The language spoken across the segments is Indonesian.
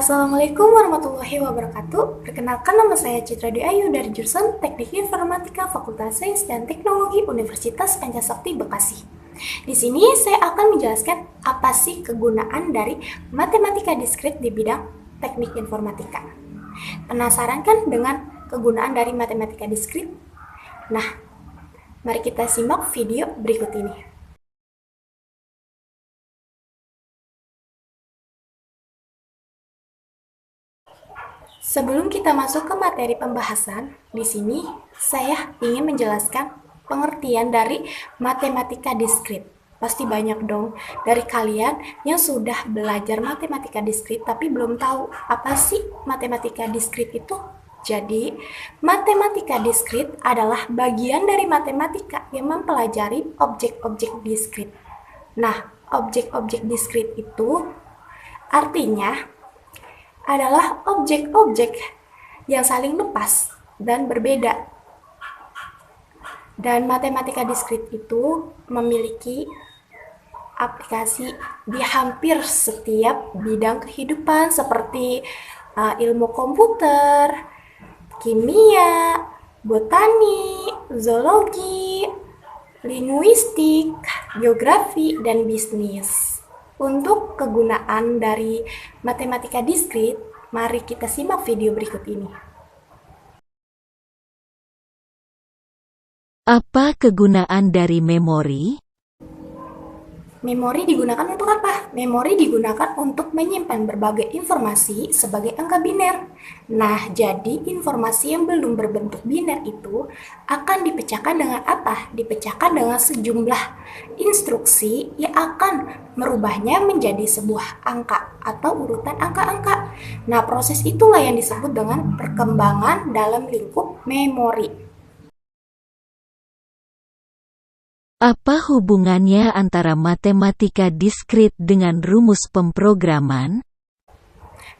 Assalamualaikum warahmatullahi wabarakatuh. Perkenalkan, nama saya Citra Dwi Ayu dari jurusan Teknik Informatika Fakultas Sains dan Teknologi Universitas Pancasakti Bekasi. Di sini saya akan menjelaskan apa sih kegunaan dari matematika diskrit di bidang teknik informatika. Penasaran kan dengan kegunaan dari matematika diskrit? Nah, mari kita simak video berikut ini. Sebelum kita masuk ke materi pembahasan, di sini saya ingin menjelaskan pengertian dari matematika diskrit. Pasti banyak dong dari kalian yang sudah belajar matematika diskrit tapi belum tahu apa sih matematika diskrit itu. Jadi, matematika diskrit adalah bagian dari matematika yang mempelajari objek-objek diskrit. Nah, objek-objek diskrit itu artinya adalah objek-objek yang saling lepas dan berbeda. Dan matematika diskrit itu memiliki aplikasi di hampir setiap bidang kehidupan seperti ilmu komputer, kimia, botani, zoologi, linguistik, geografi, dan bisnis. Untuk kegunaan dari matematika diskrit, mari kita simak video berikut ini. Apa kegunaan dari memori? Memori digunakan untuk apa? Memori digunakan untuk menyimpan berbagai informasi sebagai angka biner. Nah, jadi informasi yang belum berbentuk biner itu akan dipecahkan dengan apa? Dipecahkan dengan sejumlah instruksi yang akan merubahnya menjadi sebuah angka atau urutan angka-angka. Nah, proses itulah yang disebut dengan perkembangan dalam lingkup memori. Apa hubungannya antara matematika diskrit dengan rumus pemrograman?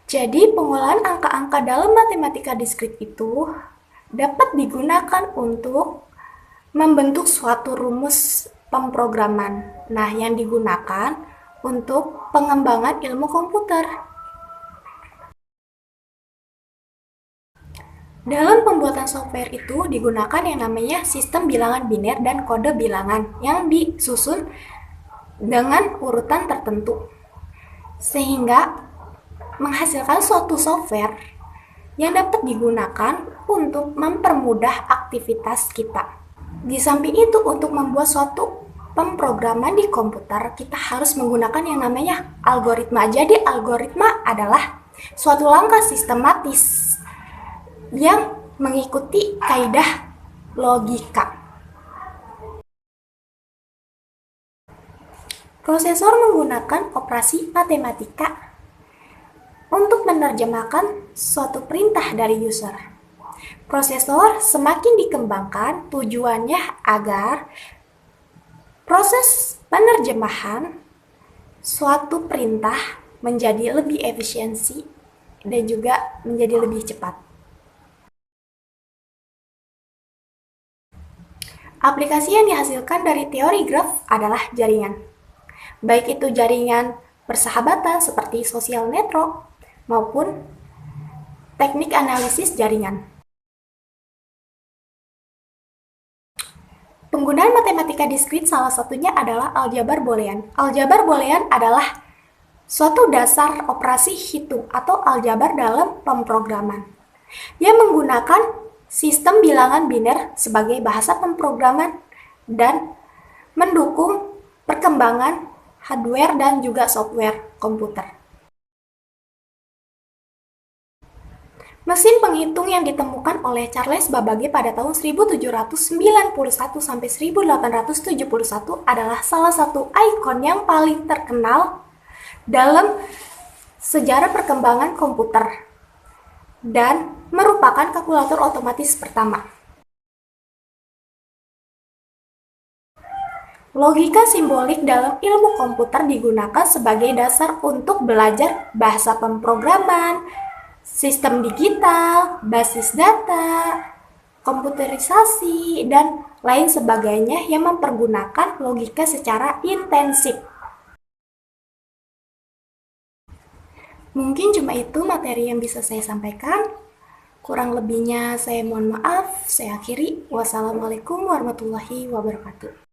Jadi, pengolahan angka-angka dalam matematika diskrit itu dapat digunakan untuk membentuk suatu rumus pemrograman. Nah, yang digunakan untuk pengembangan ilmu komputer. Dalam pembuatan software itu digunakan yang namanya sistem bilangan biner dan kode bilangan yang disusun dengan urutan tertentu, sehingga menghasilkan suatu software yang dapat digunakan untuk mempermudah aktivitas kita. Di samping itu, untuk membuat suatu pemrograman di komputer, kita harus menggunakan yang namanya algoritma. Jadi, algoritma adalah suatu langkah sistematis yang mengikuti kaidah logika. Prosesor menggunakan operasi matematika untuk menerjemahkan suatu perintah dari user. Prosesor semakin dikembangkan tujuannya agar proses penerjemahan suatu perintah menjadi lebih efisiensi dan juga menjadi lebih cepat. Aplikasi yang dihasilkan dari teori graf adalah jaringan. Baik itu jaringan persahabatan seperti social network maupun teknik analisis jaringan. Penggunaan matematika diskrit salah satunya adalah aljabar boolean. Aljabar boolean adalah suatu dasar operasi hitung atau aljabar dalam pemrograman yang menggunakan sistem bilangan biner sebagai bahasa pemrograman dan mendukung perkembangan hardware dan juga software komputer. Mesin penghitung yang ditemukan oleh Charles Babbage pada tahun 1791 sampai 1871 adalah salah satu ikon yang paling terkenal dalam sejarah perkembangan komputer dan merupakan kalkulator otomatis pertama. Logika simbolik dalam ilmu komputer digunakan sebagai dasar untuk belajar bahasa pemrograman, sistem digital, basis data, komputerisasi, dan lain sebagainya yang mempergunakan logika secara intensif. Mungkin cuma itu materi yang bisa saya sampaikan. Kurang lebihnya saya mohon maaf. Saya akhiri. Wassalamualaikum warahmatullahi wabarakatuh.